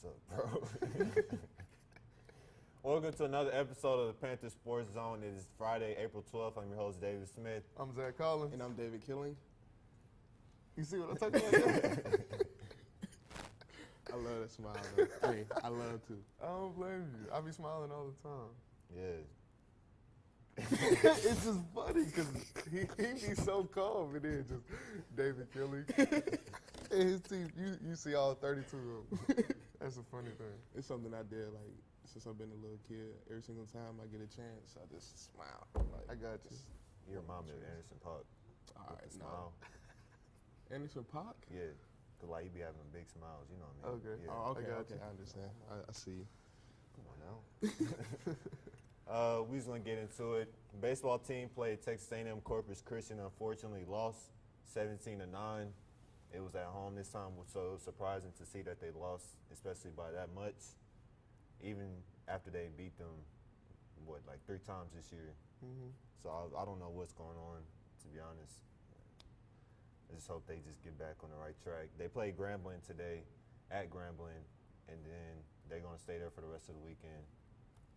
What's up, bro? Welcome to another episode of the Panther Sports Zone. It is Friday, April 12th. I'm your host, David Smith. I'm Zach Collins. And I'm David Killing. You see what I'm talking about? I love that smile, though. Hey, I love to. I don't blame you. I be smiling all the time. Yeah. It's just funny because he be so calm and then just David Killing. And his team, you see all 32 of them. That's a funny thing. It's something I did, like, since I've been a little kid. Every single time I get a chance, I just smile. Like, I got you. You remind me of Anderson .Paak. All With right, the smile. Anderson .Paak? Yeah. Cause like he be having big smiles, you know what I mean? Okay. Yeah. Oh, okay, I got okay, you. I understand. I see you. Come on now. We just gonna get into it. Baseball team played Texas A&M Corpus Christi. Unfortunately, lost 17-9. It was at home this time, so it was surprising to see that they lost, especially by that much. Even after they beat them, like 3 times this year. Mm-hmm. So I don't know what's going on, to be honest. I just hope they just get back on the right track. They play Grambling today at Grambling, and then they're going to stay there for the rest of the weekend.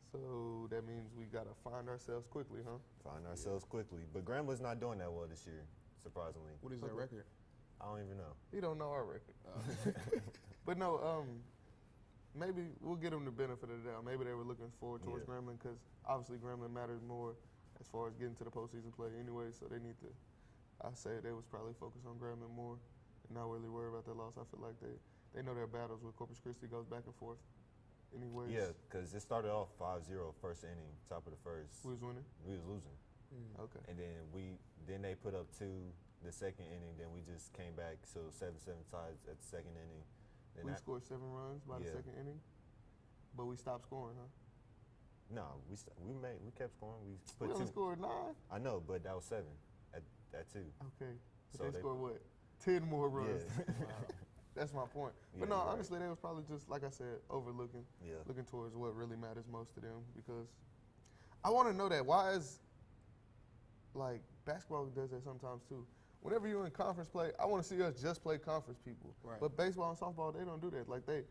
So that means we got to find ourselves quickly, huh? Find ourselves quickly. But Grambling's not doing that well this year, surprisingly. What is their record? I don't even know. He don't know our record. But no, maybe we'll get them the benefit of the doubt. Maybe they were looking forward towards Grambling because obviously Grambling matters more as far as getting to the postseason play anyway, so they need to. I say they was probably focused on Grambling more and not really worried about their loss. I feel like they know their battles with Corpus Christi goes back and forth anyways. Yeah, because it started off 5-0 first inning, top of the first. Who was winning? We was losing. Okay. And then they put up 2 the second inning, then we just came back, so 7-7 ties at the second inning. Then We scored 7 runs by the second inning, but we stopped scoring, huh? No, we kept scoring. We put We only 2. scored 9? I know, but that was 7 at 2. Okay. But So they scored what? 10 more runs. Yeah. Wow. That's my point. Yeah, But no, you're right. honestly, they was probably just, like I said, overlooking, Yeah. looking towards what really matters most to them because I want to know that. Why is, like, basketball does that sometimes too. Whenever you're in conference play, I want to see us just play conference people. Right. But baseball and softball, they don't do that. Like, they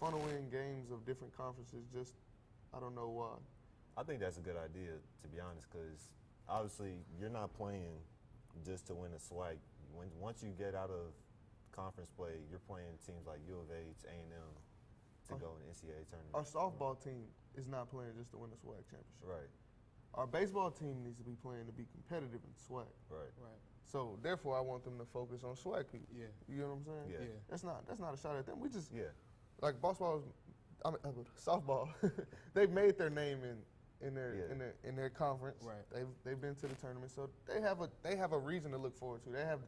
funnel in games of different conferences just, I don't know why. I think that's a good idea, to be honest, because obviously you're not playing just to win a SWAC. Once you get out of conference play, you're playing teams like U of H, A&M to go in the NCAA tournament. Our softball team is not playing just to win the SWAC championship. Right, Our baseball team needs to be playing to be competitive in SWAC. right. Right. So therefore, I want them to focus on SWAC people. Yeah. You know what I'm saying? Yeah. Yeah. That's not a shot at them. We just Yeah, like softball. They've made their name in their conference. Right. They've been to the tournament, so they have a reason to look forward to. They have,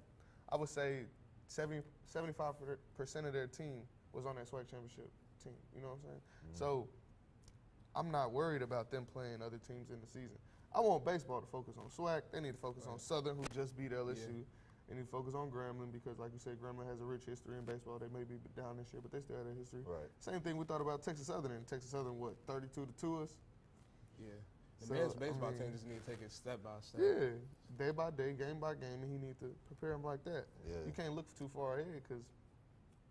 I would say, 75% of their team was on that SWAC championship team. You know what I'm saying? Mm-hmm. So I'm not worried about them playing other teams in the season. I want baseball to focus on SWAC. They need to focus on Southern, who just beat LSU. Yeah. They need to focus on Grambling because, like you said, Grambling has a rich history in baseball. They may be down this year, but they still have that history. right. Same thing we thought about Texas Southern. And Texas Southern, what, 32-2 us? Yeah. The So, men's baseball I mean, team just need to take it step by step. Yeah, day by day, game by game, and he need to prepare them like that. Yeah. You can't look too far ahead because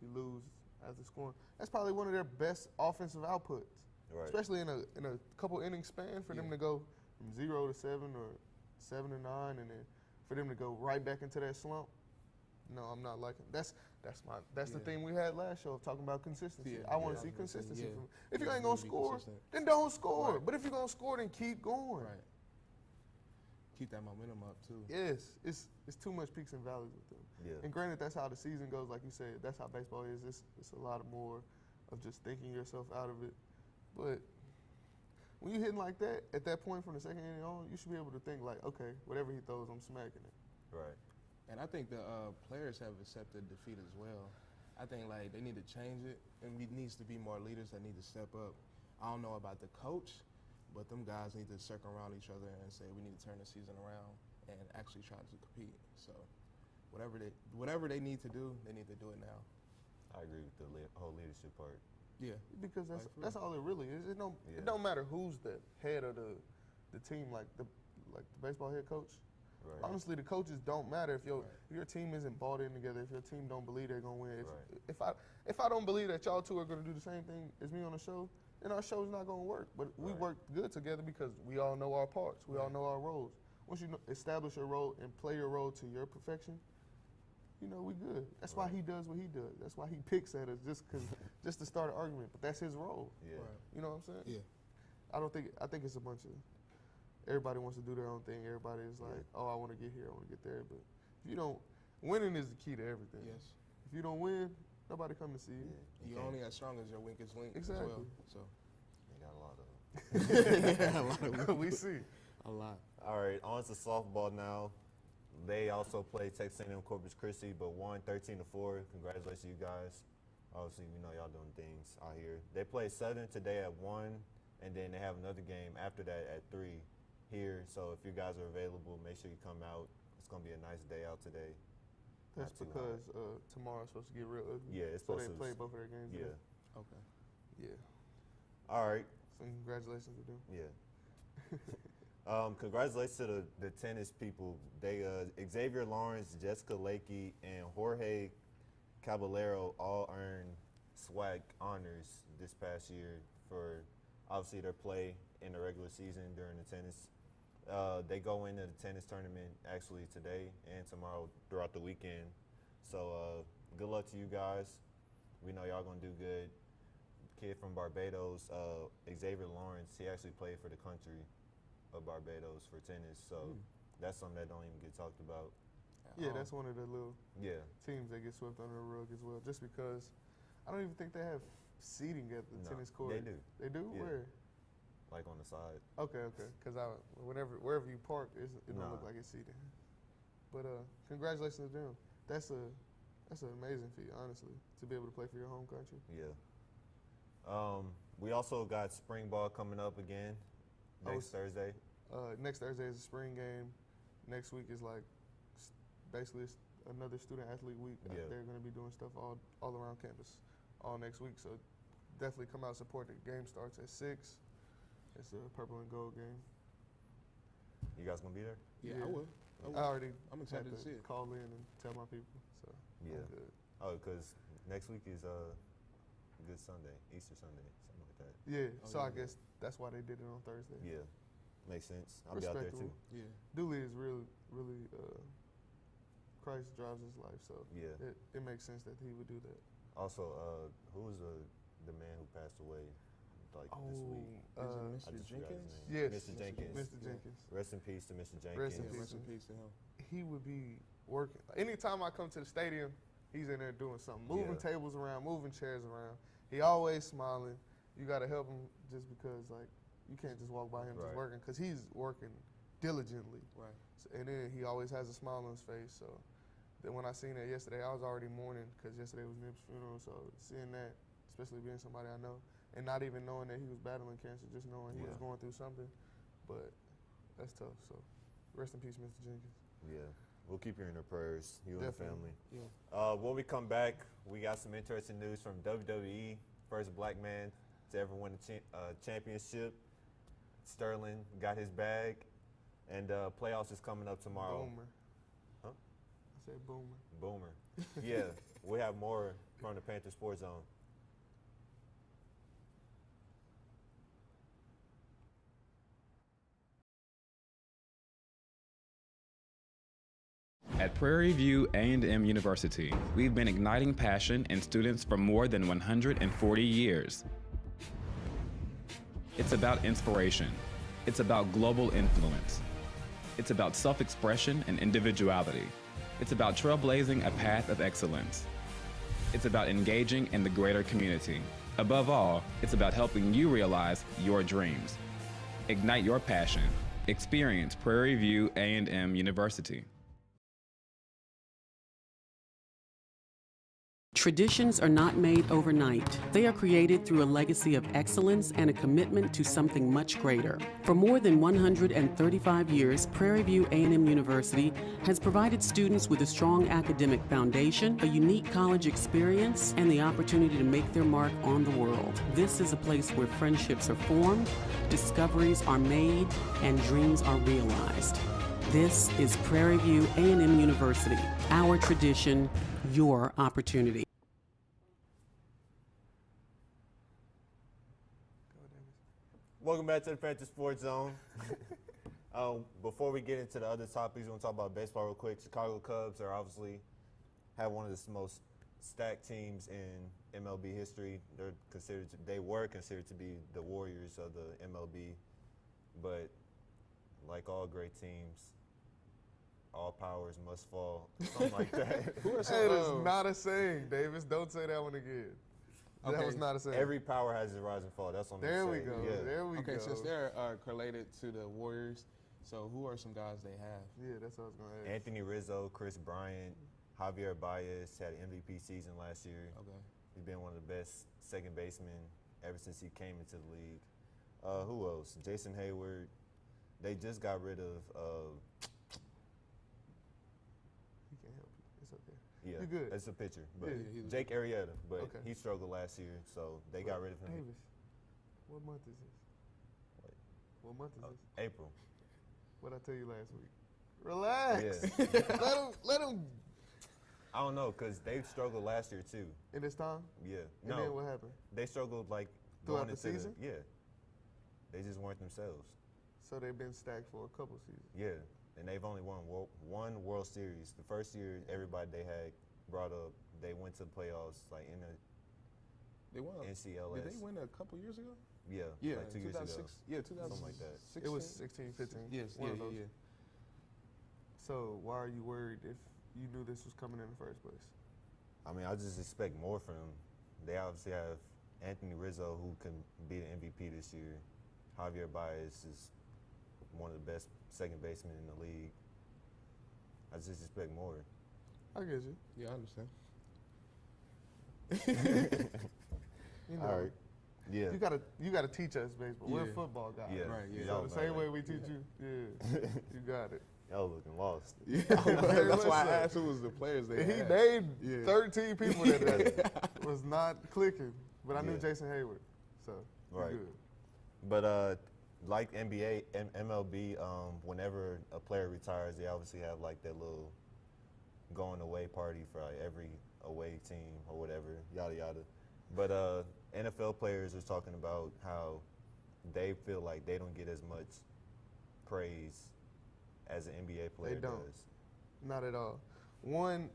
you lose after scoring. That's probably one of their best offensive outputs, Right. especially in a couple inning span for them to go from 0 to 7 or 7 to 9, and then for them to go right back into that slump. No, I'm not liking. That's the thing we had last show of talking about consistency. Yeah, I want to yeah, see consistency. yeah. From if you Yeah, ain't gonna be score, consistent. then don't score. Right. But if you're gonna score, then keep going. Right. Keep that momentum up, too. Yes, it's too much peaks and valleys with them. Yeah. And granted, that's how the season goes. Like you said, that's how baseball is. It's a lot more of just thinking yourself out of it. But when you're hitting like that, at that point from the second inning on, you should be able to think like, okay, whatever he throws, I'm smacking it. Right. And I think the players have accepted defeat as well. I think like they need to change it, and it needs to be more leaders that need to step up. I don't know about the coach, but them guys need to circle around each other and say we need to turn the season around and actually try to compete. So whatever they need to do, they need to do it now. I agree with the whole leadership part. Yeah. Because Like, that's all it really is. It don't matter who's the head of the team, like the baseball head coach. Right. Honestly, the coaches don't matter if your team isn't bought in together. If your team don't believe they're gonna win. If I don't believe that y'all two are gonna do the same thing as me on the show, then our show's not gonna work. But we work good together because we all know our parts. We all know our roles. Once you establish your role and play your role to your perfection, you know, we good. That's why he does what he does. That's why he picks at us just to start an argument. But that's his role. Yeah. Right. You know what I'm saying? Yeah. I think it's a bunch of, everybody wants to do their own thing. Everybody is like, oh, I want to get here, I want to get there. But if you don't, winning is the key to everything. Yes. If you don't win, nobody come to see you. You're only as strong as your weakest link Exactly. as well. So They got a lot of them. a lot of We see. a lot. All right, on to softball now. They also played Texas A&M Corpus Christi, but won 13-4. Congratulations to you guys. Obviously, we know y'all doing things out here. They played Southern today at 1, and then they have another game after that at 3 here. So if you guys are available, make sure you come out. It's going to be a nice day out today. That's Not too hot. because tomorrow's supposed to get real ugly. Yeah, it's So supposed they to. play both of their games. Yeah. today. Okay. Yeah. All right. So congratulations to them. Yeah. Congratulations to the tennis people. They Xavier Lawrence, Jessica Lakey, and Jorge Caballero all earned SWAC honors this past year for obviously their play in the regular season during the tennis. They go into the tennis tournament actually today and tomorrow throughout the weekend. So good luck to you guys. We know y'all gonna do good. Kid from Barbados, Xavier Lawrence, he actually played for the country of Barbados for tennis. So that's something that don't even get talked about. Yeah, that's one of the little Yeah. teams that get swept under the rug as well. Just because I don't even think they have seating at the No, tennis court. they do. They do? Yeah. Where? Like on the side. Okay. Because wherever you park, it don't Nah. look like it's seating. But congratulations to them. That's an amazing feat, honestly, to be able to play for your home country. Yeah. We also got spring ball coming up again next Thursday. Next Thursday is a spring game. Next week is like basically another student athlete week. Yeah. They're going to be doing stuff all around campus all next week. So definitely come out, support. The game starts at 6. It's a purple and gold game. You guys gonna be there? Yeah, Yeah. I will. I'm excited had to see it. Call in and tell my people. So Yeah. I'm good. Oh, because next week is Good Sunday, Easter Sunday, something like that. Yeah. Oh, so yeah. I guess that's why they did it on Thursday. Yeah. Makes sense. I'll be out there too. Respectable. Yeah. Dooley is really Christ drives his life, so Yeah. it makes sense that he would do that. Also, who was the man who passed away like this week? Is I it Mr. just forgot his Jenkins? name. Yes, Mr. Jenkins. Mr. Yeah. Jenkins. Rest in peace to Mr. Jenkins. Rest in Yeah, peace. rest in peace to him. He would be working. Anytime I come to the stadium, he's in there doing something, moving Yeah. tables around, moving chairs around. He always smiling. You got to help him just because, like, you can't just walk by him Right. just working because he's working diligently. Right. So, and then he always has a smile on his face. So then when I seen that yesterday, I was already mourning because yesterday was Nip's funeral. So seeing that, especially being somebody I know, and not even knowing that he was battling cancer, just knowing he was Yeah. going through something. But that's tough. So rest in peace, Mr. Jenkins. Yeah. We'll keep you in our prayers, you Definitely. and the family. Yeah. When we come back, we got some interesting news from WWE. First black man to ever win a championship. Sterling got his bag, and playoffs is coming up tomorrow. Boomer. Huh? I said boomer. Boomer. Yeah, we have more from the Panther Sports Zone. At Prairie View A&M University, we've been igniting passion in students for more than 140 years. It's about inspiration. It's about global influence. It's about self-expression and individuality. It's about trailblazing a path of excellence. It's about engaging in the greater community. Above all, it's about helping you realize your dreams. Ignite your passion. Experience Prairie View A&M University. Traditions are not made overnight. They are created through a legacy of excellence and a commitment to something much greater. For more than 135 years, Prairie View A&M University has provided students with a strong academic foundation, a unique college experience, and the opportunity to make their mark on the world. This is a place where friendships are formed, discoveries are made, and dreams are realized. This is Prairie View A&M University. Our tradition, your opportunity. Welcome back to the Panther Sports Zone. Before we get into the other topics, we want to talk about baseball real quick. Chicago Cubs are obviously have one of the most stacked teams in MLB history. They were considered to be the Warriors of the MLB, but like all great teams, all powers must fall. Something like that. That is not a saying, Davis. Don't say that one again. That Okay. was not a saying. Every power has its rise and fall. That's what I'm There we saying. go. Yeah. There we go. Okay, since they're correlated to the Warriors, so who are some guys they have? Yeah, that's what I was going to ask. Anthony Rizzo, Chris Bryant, Javier Baez had an MVP season last year. Okay. He's been one of the best second basemen ever since he came into the league. Who else? Jason Hayward. They just got rid of. He can't help you. It's okay. Yeah, You good. That's a pitcher. But Yeah, Jake Arrieta, but Okay. he struggled last year, so they got rid of him. Davis, what month is this? Wait. What month is this? April. What I tell you last week? Relax. Yeah. let him. I don't know, because they struggled last year too. In this time? Yeah. And No, then what happened? they struggled like Throughout going the into season? yeah. They just weren't themselves. So they've been stacked for a couple seasons. Yeah, and they've only won one World Series. The first year, everybody they had brought up, they went to the playoffs, like in the They won. NCLS. Did they win a couple years ago? Yeah, Yeah, like 2 years ago. 2006. Yeah, 2016. Something like that. It was 16, 15. Yes, one yeah, of those. yeah. So why are you worried if you knew this was coming in the first place? I mean, I just expect more from them. They obviously have Anthony Rizzo, who can be the MVP this year. Javier Baez is one of the best second basemen in the league. I just expect more. I get you. Yeah, I understand. You know, All right. Yeah. You gotta teach us baseball. We're Yeah. football guys. Yeah. Right, yeah. So Y'all the know same that. way we teach you. Yeah. You got it. Y'all looking lost. Yeah, that's why I Listen. asked who was the players they He had. named Yeah. 13 people that was not clicking, but I knew Yeah. Jason Hayward, so we're Right. good. But like NBA, MLB, whenever a player retires, they obviously have like that little going away party for like every away team or whatever, yada yada. But NFL players are talking about how they feel like they don't get as much praise as an NBA player don't. does. Not at all. One,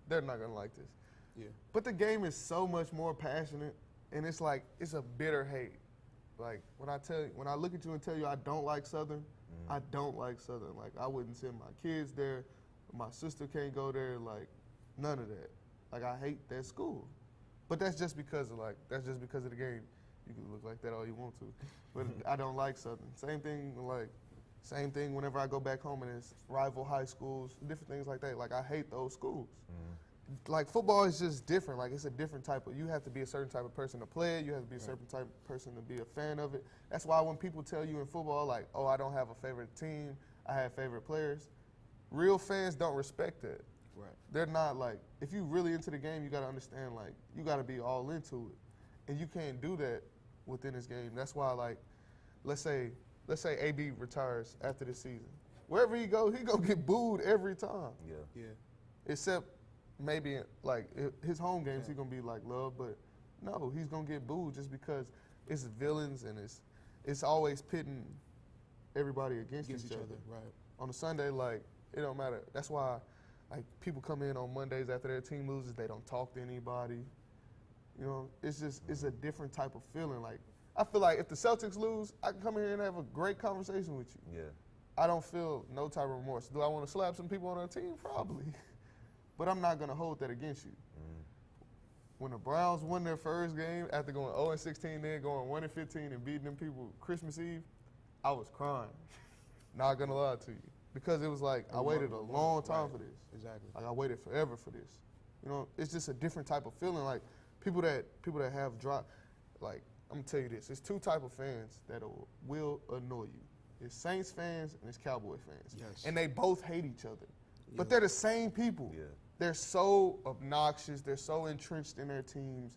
they're not gonna like this, Yeah. but the game is so much more passionate, and it's like it's a bitter hate. Like when I look at you and tell you I don't like Southern, I don't like Southern. Like I wouldn't send my kids there, my sister can't go there. Like none of that. Like I hate that school, but that's just because of the game. You can look like that all you want to, but I don't like Southern. Same thing whenever I go back home and it's rival high schools, different things like that. Like I hate those schools. Like football is just different. Like it's a different type of. You have to be a certain type of person to play it. You have to be a certain type of person to be a fan of it. That's why when people tell you in football, like, oh, I don't have a favorite team, I have favorite players. Real fans don't respect that. Right. They're not like. If you really into the game, you got to understand. Like you got to be all into it, and you can't do that within this game. That's why, like, let's say AB retires after this season. Wherever he go, he gonna get booed every time. Yeah. Yeah. Except maybe like his home games, he gonna be like loved, but no, he's gonna get booed just because it's villains and it's always pitting everybody against each other. Right. On a Sunday, like it don't matter. That's why like people come in on Mondays after their team loses, they don't talk to anybody. You know, it's a different type of feeling. Like I feel like if the Celtics lose, I can come in here and have a great conversation with you. Yeah. I don't feel no type of remorse. Do I want to slap some people on our team? Probably. But I'm not going to hold that against you. When the Browns won their first game after going 0-16, then going 1-15 and beating them people Christmas Eve, I was crying. Not going to lie to you. Because it was like I waited a long time for this. Exactly. Like I waited forever for this. You know, it's just a different type of feeling. Like people that have drop, like I'm gonna tell you this: there's two type of fans that will annoy you. It's Saints fans and it's Cowboy fans, Yes. and they both hate each other, but they're the same people. Yeah. They're so obnoxious. They're so entrenched in their teams.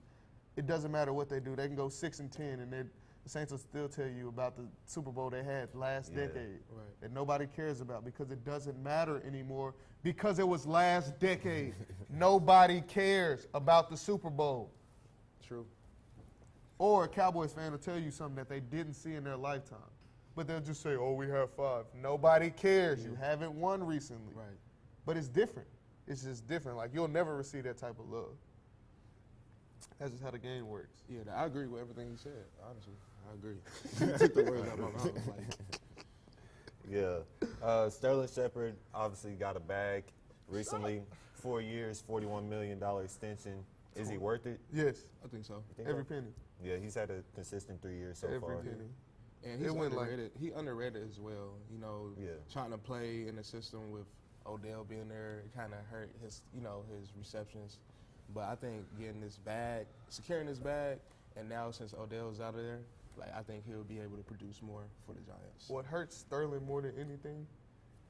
It doesn't matter what they do. They can go 6-10 and the Saints will still tell you about the Super Bowl they had last decade Right. that nobody cares about because it doesn't matter anymore because it was last decade. Nobody cares about the Super Bowl. True. Or a Cowboys fan will tell you something that they didn't see in their lifetime. But they'll just say, oh, we have 5. Nobody cares. You haven't won recently. Right. But it's different. It's just different. Like, you'll never receive that type of love. That's just how the game works. Yeah, I agree with everything you said, honestly. I agree. You took the words out of my mouth. Like, Yeah. Sterling Shepard obviously got a bag recently. 4 years, $41 million extension. Is he worth it? Yes. I think so. You think Every so? penny. Yeah, he's had a consistent 3 years so Every far. penny. And he's It went like- underrated. He underrated as well. You know, Yeah. trying to play in the system with Odell being there, it kind of hurt his, his receptions. But I think getting this bag, securing this bag, and now since Odell's out of there, like I think he'll be able to produce more for the Giants. What hurts Sterling more than anything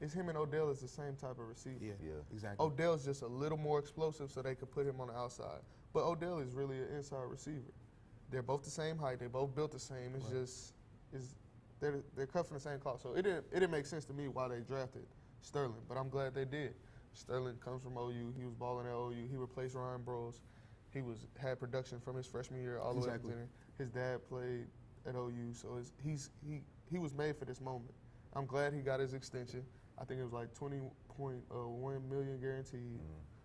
is him and Odell is the same type of receiver. Yeah, Yeah. exactly. Odell's just a little more explosive so they could put him on the outside. But Odell is really an inside receiver. They're both the same height. They both built the same. It's just they're cut from the same cloth. So it didn't make sense to me why they drafted Sterling, but I'm glad they did. Sterling comes from OU. He was balling at OU. He replaced Ryan Bros. He had production from his freshman year all the way up to then. His dad played at OU, so he was made for this moment. I'm glad he got his extension. I think it was like $20.1 million guaranteed.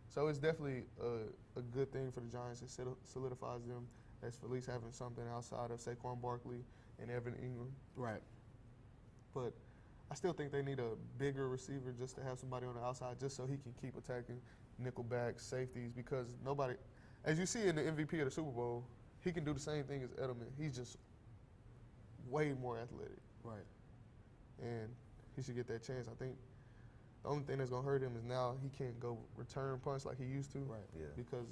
So it's definitely a good thing for the Giants. It solidifies them as for at least having something outside of Saquon Barkley and Evan Ingram. Right. But I still think they need a bigger receiver just to have somebody on the outside just so he can keep attacking nickelbacks, safeties, because nobody, as you see in the MVP of the Super Bowl, he can do the same thing as Edelman. He's just way more athletic. Right. And he should get that chance. I think the only thing that's going to hurt him is now he can't go return punch like he used to. Right. Yeah. Because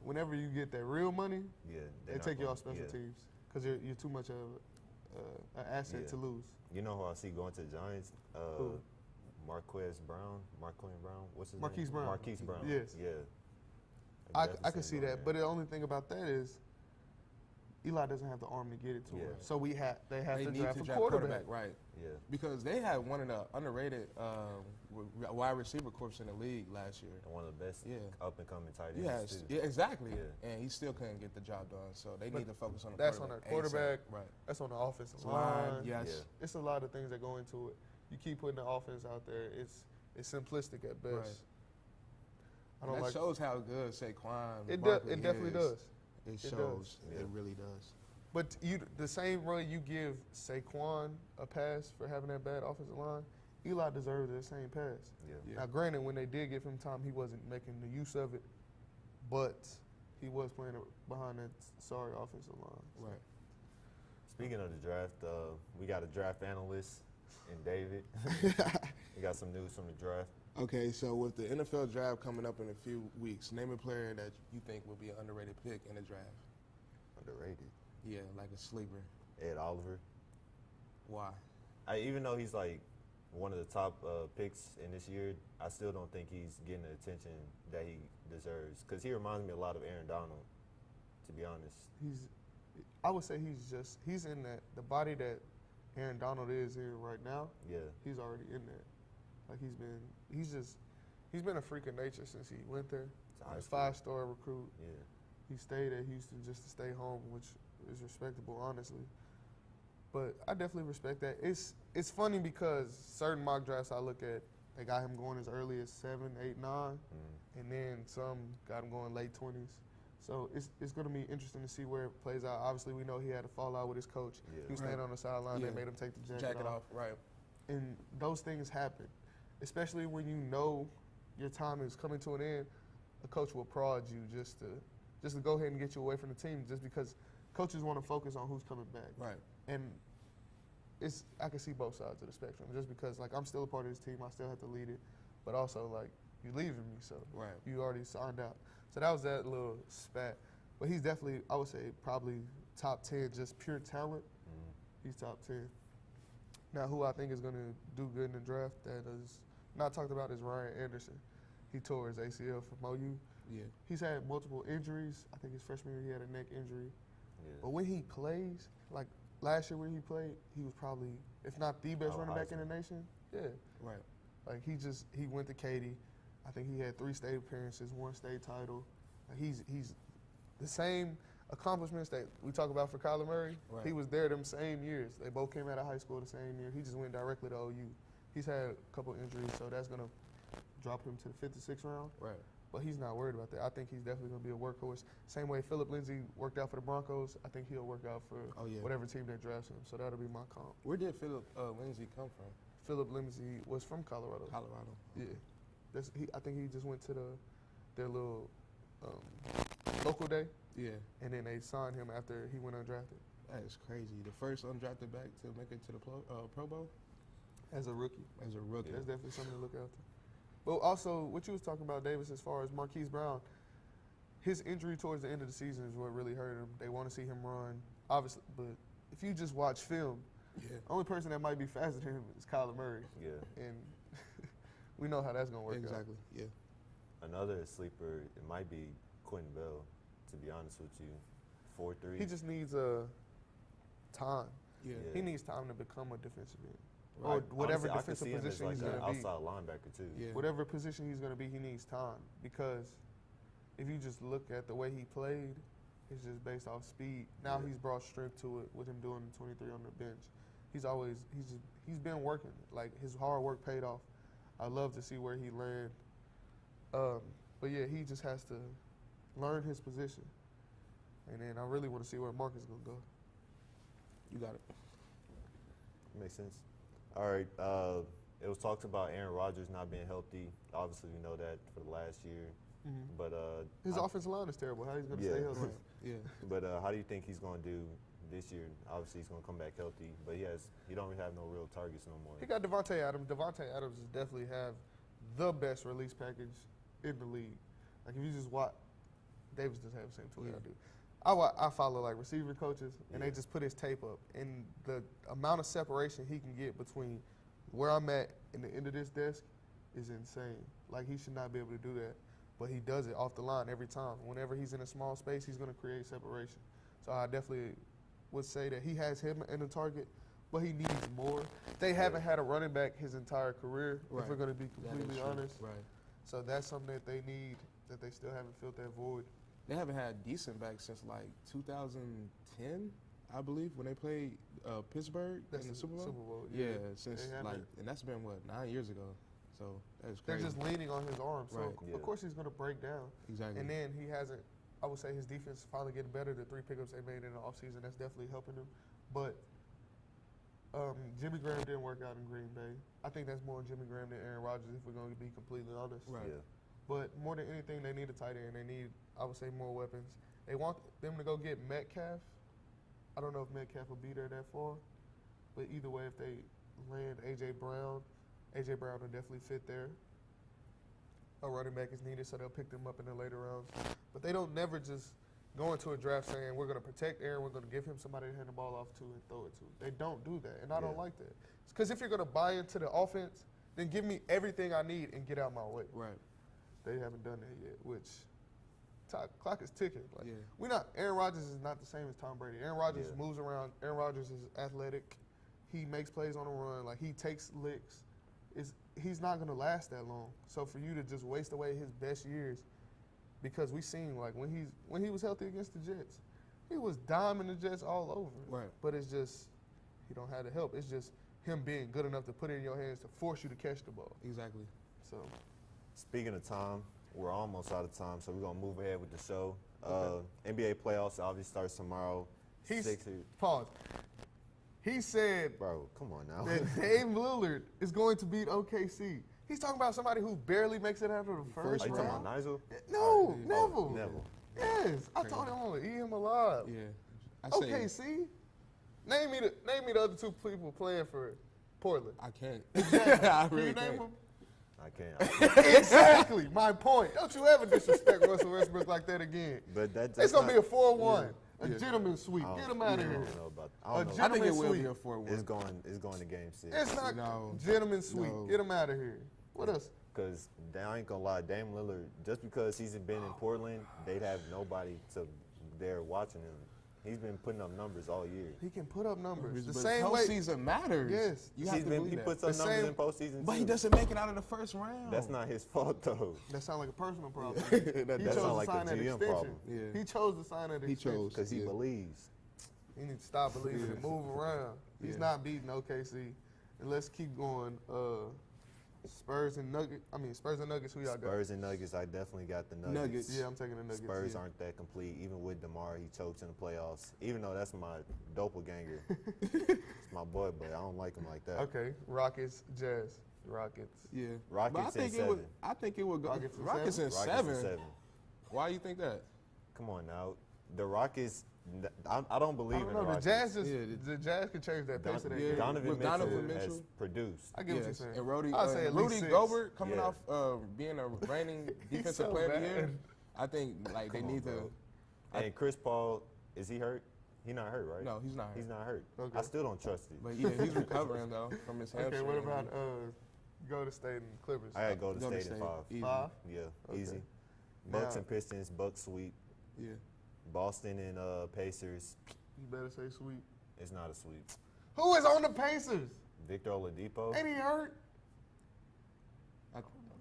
whenever you get that real money, Yeah. they take you off special yeah. teams because you're too much of an asset Yeah. to lose. You know who I see going to the Giants? Who? Marquise Brown. What's his Marquise name? Brown. Marquise Brown. Yes. Yeah. I definitely can see him going that, but the only thing about that is Eli doesn't have the arm to get it to Yeah. him. So they have They to need draft to a draft quarterback. right? Yeah. Because they had one of the underrated wide receiver corps in the league last year. And one of the best Yeah. up and coming tight ends Yes, too. yeah, exactly. Yeah. And he still couldn't get the job done. So they But need to focus on the that's on quarterback. their quarterback. ASAP. Right. That's on the offensive Line, line. yes. Yeah. It's a lot of things that go into it. You keep putting the offense out there. It's simplistic at best. Right. I don't that like. shows how good Saquon It Barkley definitely is. does. It It shows. does. Yeah. It really does. But the same run you give Saquon a pass for having that bad offensive line, Eli deserves that same pass. Yeah. Yeah. Now, granted, when they did give him time, he wasn't making the use of it, but he was playing behind that sorry offensive line. Right. Speaking of the draft, we got a draft analyst in David. We got some news from the draft. Okay, so with the NFL draft coming up in a few weeks, name a player that you think will be an underrated pick in the draft. Underrated. Yeah, like a sleeper. Ed Oliver. Why? Even though he's like one of the top picks in this year, I still don't think he's getting the attention that he deserves. Because he reminds me a lot of Aaron Donald, to be honest. I would say he's in the body that Aaron Donald is here right now. Yeah. He's already in that. Like he's been a freak of nature since he went there. high A school. 5-star recruit. Yeah. He stayed at Houston just to stay home, which is respectable, honestly. But I definitely respect that. It's funny because certain mock drafts I look at, they got him going as early as 7, 8, 9, and then some got him going late 20s. So it's going to be interesting to see where it plays out. Obviously, we know he had a fallout with his coach. Yeah. He was standing on the sideline. Yeah. They made him take the Jacket off. Right. And those things happen, especially when you know your time is coming to an end. A coach will prod you just to go ahead and get you away from the team, just because coaches want to focus on who's coming back. Right. And I can see both sides of the spectrum. Just because I'm still a part of this team, I still have to lead it, but also you're leaving me, so Right. you already signed out. So that was that little spat. But he's definitely, I would say, probably top 10, just pure talent. He's top 10. Now, who I think is going to do good in the draft that is not talked about is Ryan Anderson. He tore his ACL from OU. Yeah. He's had multiple injuries. I think his freshman year he had a neck injury. Yeah. But when he plays, like last year when he played, he was probably, if not the best running back in the nation. Yeah. Right. Like he went to Katy. I think he had 3 state appearances, 1 state title. Like he's the same accomplishments that we talk about for Kyler Murray. Right. He was there them same years. They both came out of high school the same year. He just went directly to OU. He's had a couple injuries, so that's gonna drop him to the 5th or 6th round. Right. But he's not worried about that. I think he's definitely gonna be a workhorse. Same way Philip Lindsay worked out for the Broncos. I think he'll work out for whatever team that drafts him. So that'll be my comp. Where did Philip Lindsay come from? Philip Lindsay was from Colorado. Colorado. Yeah. I think he just went to their little local day. Yeah. And then they signed him after he went undrafted. That is crazy. The first undrafted back to make it to the Pro Bowl? As a rookie. As a rookie. That's definitely something to look after. But also, what you was talking about, Davis, as far as Marquise Brown, his injury towards the end of the season is what really hurt him. They want to see him run, obviously. But if you just watch film, the only person that might be faster than him is Kyler Murray. Yeah. And we know how that's going to work out. Exactly, yeah. Another sleeper, it might be Quentin Bell, to be honest with you. 4'3". He just needs time. Yeah. He needs time to become a defensive end. Right. Or whatever Honestly, defensive I could see position him he's as like going an to be. outside linebacker too. Yeah. Whatever position he's going to be, he needs time. Because if you just look at the way he played, it's just based off speed. Now he's brought strength to it with him doing the 23 on the bench. He's been working. Like, his hard work paid off. I love to see where he landed. But yeah, he just has to learn his position. And then I really want to see where Mark is going to go. You got it. Makes sense. All right. It was talked about Aaron Rodgers not being healthy. Obviously, we know that for the last year. Mm-hmm. But his offensive line is terrible. How he's going to stay healthy? Yeah. But how do you think he's going to do this year? Obviously, he's going to come back healthy, but he don't really have no real targets no more. He got Devontae Adams. Devontae Adams is definitely have the best release package in the league. Like, if you just watch, Davis doesn't have the same tool I do. I follow like receiver coaches, and they just put his tape up, and the amount of separation he can get between where I'm at and the end of this desk is insane. Like, he should not be able to do that, but he does it off the line every time. Whenever he's in a small space, he's going to create separation. So I definitely would say that he has him in the target, but he needs more. They haven't had a running back his entire career, if we're going to be completely honest. Right. So that's something that they need, that they still haven't filled that void. They haven't had decent backs since like 2010, I believe, when they played Pittsburgh in the Super Bowl. Yeah, since and that's been what, 9 years ago. So that's crazy. They're just leaning on his arm, so Right. of course he's going to break down. Exactly. And then he hasn't. I would say his defense is finally getting better. The 3 pickups they made in the offseason, that's definitely helping him. But Jimmy Graham didn't work out in Green Bay. I think that's more Jimmy Graham than Aaron Rodgers, if we're going to be completely honest. Right. Yeah. But more than anything, they need a tight end. They need, I would say, more weapons. They want them to go get Metcalf. I don't know if Metcalf will be there that far. But either way, if they land A.J. Brown will definitely fit there. A running back is needed, so they'll pick them up in the later rounds. But they don't never just go into a draft saying, we're going to protect Aaron, we're going to give him somebody to hand the ball off to and throw it to. They don't do that, and I don't like that. Because if you're going to buy into the offense, then give me everything I need and get out my way. Right. They haven't done that yet, which clock is ticking. Like, Aaron Rodgers is not the same as Tom Brady. Aaron Rodgers moves around. Aaron Rodgers is athletic. He makes plays on the run. Like, he takes licks. He's not going to last that long. So for you to just waste away his best years, because we seen, like, when he was healthy against the Jets, he was diming the Jets all over. Right. But it's just he don't have the help. It's just him being good enough to put it in your hands to force you to catch the ball. Exactly. So. Speaking of time, we're almost out of time, so we're going to move ahead with the show. NBA playoffs obviously starts tomorrow. Pause. He said, bro, come on now. that Dame Lillard is going to beat OKC. He's talking about somebody who barely makes it after the first Are you round. talking about Nigel? No, Neville. Neville. Yes, I told him I'm going to eat him alive. Yeah. OKC? Name me the other 2 people playing for Portland. I can't. I really you name can't. them? I can't. Exactly, my point. Don't you ever disrespect Russell Westbrook like that again. But that's it's going to be a 4-1. Yeah. A gentleman's sweep. Get him out of here. I don't know. I think it will sweep. be a 4-1. It's going to game 6. It's not No. gentleman's sweep. No. Get him out of here. What else? Because I ain't gonna lie, Dame Lillard, just because he's been in Portland, they'd have nobody there watching him. He's been putting up numbers all year. He can put up numbers. The But same way. postseason matters. Yes. You have to believe He that. puts up The numbers same- in postseason But he too. doesn't make it out of the first round. That's not his fault though. That sounds like a personal problem. That He does chose sound to like a sign that GM extension. problem. Yeah. He chose to sign that He extension. chose. Because he Yeah. believes. He needs to stop believing and move around. He's Yeah. not beating OKC. And let's keep going. Spurs and Nuggets. Who y'all got? Spurs and Nuggets, I definitely got the Nuggets. Nuggets. Yeah, I'm taking the Nuggets. Spurs yeah. aren't that complete. Even with DeMar, he chokes in the playoffs. Even though that's my doppelganger. It's my boy, but I don't like him like that. Okay, Rockets, Jazz. Rockets. Yeah. Rockets But I think in it would. 7. I think it would go. Rockets in Rockets in Rockets seven. in 7. Why you think that? Come on now. The Rockets, I don't believe I don't in know. the The Rockets. Jazz just Yeah, the Jazz could change that pace of that game. Donovan With Mitchell, Donovan has Mitchell. produced. I get what you're Yes. saying. And Rudy, I'd say at least Rudy 6. Gobert coming Yeah. off being a reigning defensive so player of the bad. year. I think like they Come on, need to. bro. And Chris Paul, is he hurt? He's not hurt, right? No, he's not hurt. He's not hurt. Okay. I still don't trust it. But yeah, he's recovering though from his Okay, hamstring. what about Golden State and Clippers? I gotta go to Golden State in State. 5. Easy. 5? Yeah, Okay. easy. Bucks Now- and Pistons, Bucks sweep. Yeah. Boston and Pacers, You better say sweep. it's not a sweep. Who is on the Pacers? Victor Oladipo, Ain't he hurt?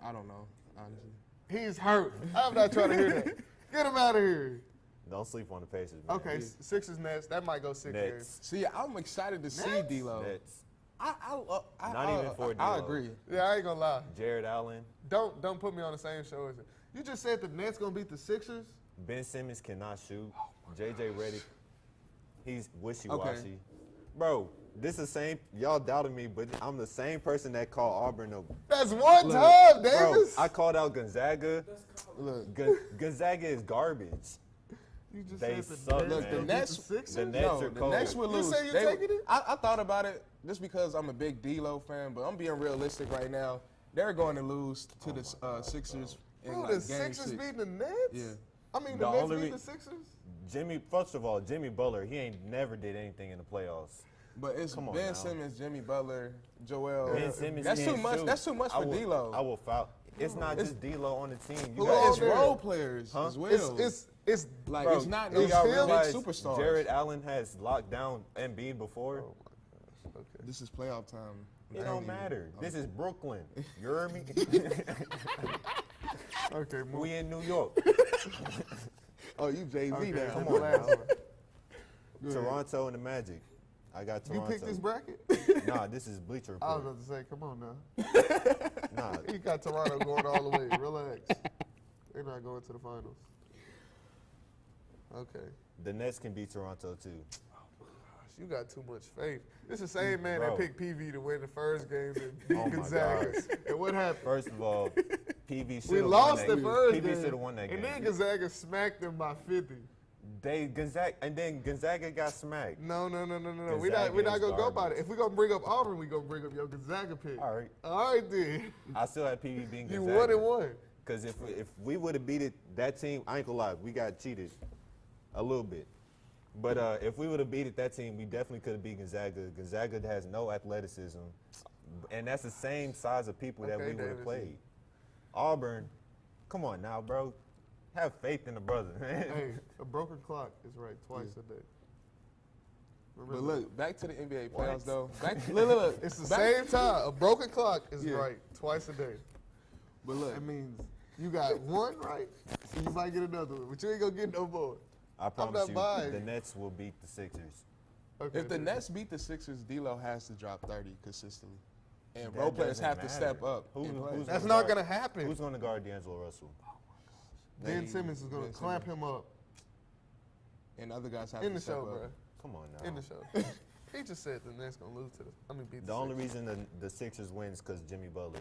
I don't know honestly. He's hurt. I'm not trying to hear that. Get him out of here. don't sleep on the Pacers, man. Okay, Sixers Nets. That might go 6 games. Nets, See, I'm excited to see Nets? D'Lo. Nets, I even for I D'Lo. agree. Yeah, I ain't gonna lie. Jared Allen, Don't put me on the same show as it. You just said the Nets gonna beat the Sixers. Ben Simmons cannot shoot. JJ Redick, he's wishy-washy. Okay. Bro, this is the same, y'all doubted me, but I'm the same person that called Auburn a That's one time, Bro, Davis. I called out Gonzaga. Look, Gonzaga is garbage. You just They said suck, the Nets man. the gonna beat Nets- the Sixers. the Nets no, are the cold. Nets would You lose. say you're They would- taking it? I thought about it just because I'm a big D'Lo fan, but I'm being realistic right now. They're going to lose to the Sixers in Bro, like the game Sixers 6. beating the Nets? Yeah. I mean, The the Nets only beat re- the Sixers? First of all, Jimmy Butler, he ain't never did anything in the playoffs. But it's Come on Ben now. Simmons, Jimmy Butler, Joel. Ben Simmons That's too can't much. shoot. That's too much I for will- D'Lo. I will foul. It's not just D'Lo on the team. You Who got else It's there? role players Huh? as well. It's like Bro, it's not do no y'all big realize superstars. Jared Allen has locked down Embiid before? okay. This is playoff time. It don't matter. This is Brooklyn. You hear me? Okay, move. We in New York. Oh, you Jay-Z Okay, now. come on on, last now. one. Toronto and the Magic. I got You Toronto. picked this bracket? Nah, this is Bleacher I was Report. about to say, come on now. Nah, He got Toronto going all the way. Relax. They're not going to the finals. Okay. the Nets can beat Toronto too. Gosh, you got too much faith. This is the same man Bro. that picked PV to win the first game and beat Oh my Gonzaga. gosh. And what happened? First of all, PV should We have lost won the that. first PV should game. have won that And game. then Gonzaga smacked them by 50. Then Gonzaga got smacked. No. We're Gonzaga not is gonna go by garbage. it. If we're gonna bring up Auburn, we're gonna bring up your Gonzaga pick. All right. All right then. I still had PV being You Gonzaga. 1-1. Because if we would have beat that team, I ain't gonna lie, we got cheated a little bit. But if we would have beat that team, we definitely could have beat Gonzaga. Gonzaga has no athleticism, and that's the same size of people that Okay, we would have Davis. played. Auburn, come on now, bro. Have faith in the brother, man. Hey, a broken clock is right twice a day. But Remember, look, back to the NBA What? playoffs though. Look. it's the back- same time. A broken clock is Yeah. right twice a day. But look, That means you got one right, so you might get another one, but you ain't gonna get no more. I promise you, buying the it. Nets will beat the Sixers. Okay, if the then. Nets beat the Sixers, D'Lo has to drop 30 consistently, and That role players doesn't have to matter. step up. Who- and play. who's That's gonna not guard- gonna happen. Who's going to guard D'Angelo Russell? Ben Simmons is gonna Ben clamp Simmons. him up And other guys have in to the step show, up. bro. Come on now. In the show. He just said the Nets gonna lose to beat the The only Sixers. reason the Sixers wins because Jimmy Butler.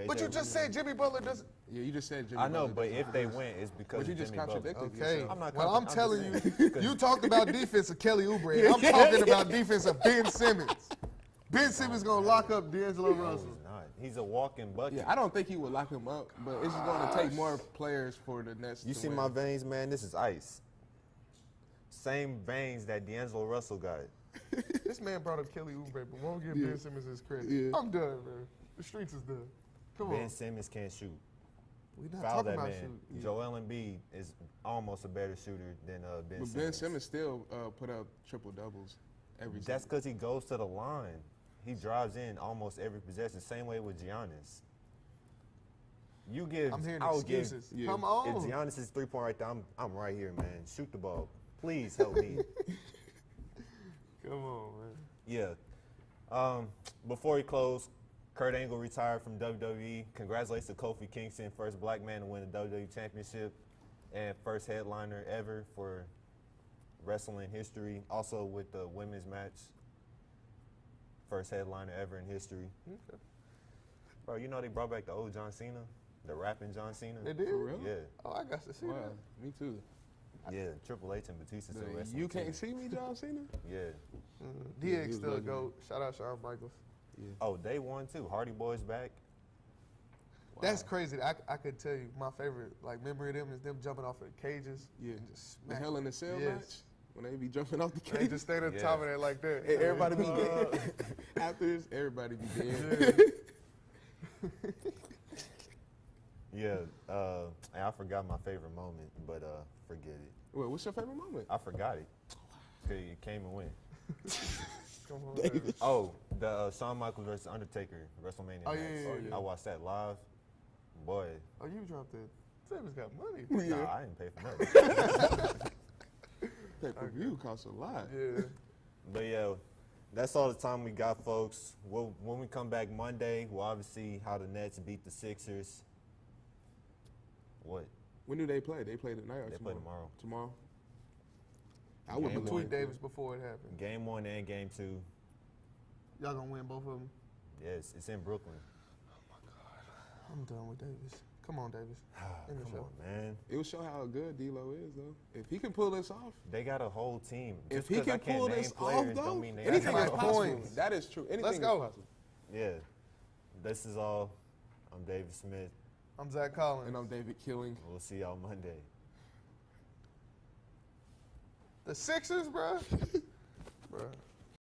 But you just said Jimmy Butler doesn't. Yeah, you just said Jimmy I know, Butler but doesn't if they produce. win, it's because But you of just Jimmy Butler. contradicted Okay. yourself. I'm not Well, I'm just telling saying. you, you talked about defense of Kelly Oubre. And I'm talking about defense of Ben Simmons. Ben Simmons gonna lock up D'Angelo No, Russell. he's not. He's a walking bucket. Yeah, I don't think he would lock him up, but it's just going to take more players for the Nets You to see win. my veins, man? This is ice. Same veins that D'Angelo Russell got. This man brought up Kelly Oubre, but won't give Ben Simmons his credit. Yeah. I'm done, man. The streets is done. Come Ben on. Simmons can't shoot. We not foul talking that about man. shooting. Joel Embiid is almost a better shooter than Ben But Simmons. Ben Simmons still put up triple doubles every That's season. because he goes to the line. He drives in almost every possession. Same way with Giannis. You give. I'm hearing I would give. excuses. Yeah. Come If on. Giannis is 3-point right there, I'm right here, man. Shoot the ball. Please help me. Come on, man. Yeah. Before we close, Kurt Angle retired from WWE. Congratulations to Kofi Kingston, first black man to win the WWE Championship and first headliner ever for wrestling history. Also with the women's match, first headliner ever in history. Okay. Bro, you know they brought back the old John Cena, the rapping John Cena. They did? For real? Yeah, Oh, I got to see Wow, that. me too. yeah. Triple H and Batista still The wrestling. You too. Can't See Me, John Cena? Yeah. DX he was still a legendary. GOAT. Shout out Shawn Michaels. Yeah. Oh, day one too. Hardy Boys back. That's crazy. I could tell you my favorite like memory of them is them jumping off of the cages. Yeah. And just The smack. Hell in a Cell Yes. match when they be jumping off the They cage. just stayed at the Yeah. top of that like that. And everybody be dead. After this, everybody be dead. Yeah. And I forgot my favorite moment, but forget it. Well, what's your favorite moment? I forgot it. 'Cause it came and went. Come on, David. man. Oh, the Shawn Michaels versus Undertaker WrestleMania Oh, match. yeah, yeah. I watched that live. Boy, Oh, you dropped it. Famous got money. nah, I didn't pay for nothing. Pay-per-view costs a lot. Yeah. But yeah, that's all the time we got, folks. When we come back Monday, we'll obviously see how the Nets beat the Sixers. What? When do they play? They play tonight or They tomorrow? play tomorrow. Tomorrow? I Game would one. believe Tweet it. Davis before it happened. Game 1 and Game 2. Y'all gonna win both of them? Yes, it's in Brooklyn. I'm done with Davis. Come on, Davis. End the Come show. on, man. It will show how good D-Lo is, though. If he can pull this off, They got a whole team. if Just he 'cause I can can't pull name this off, players though, don't mean they anything got is a my possible. points. That is true. Anything Let's is go. possible. Yeah. This is all. I'm David Smith. I'm Zach Collins. And I'm David Killing. We'll see y'all Monday. The Sixers, bro.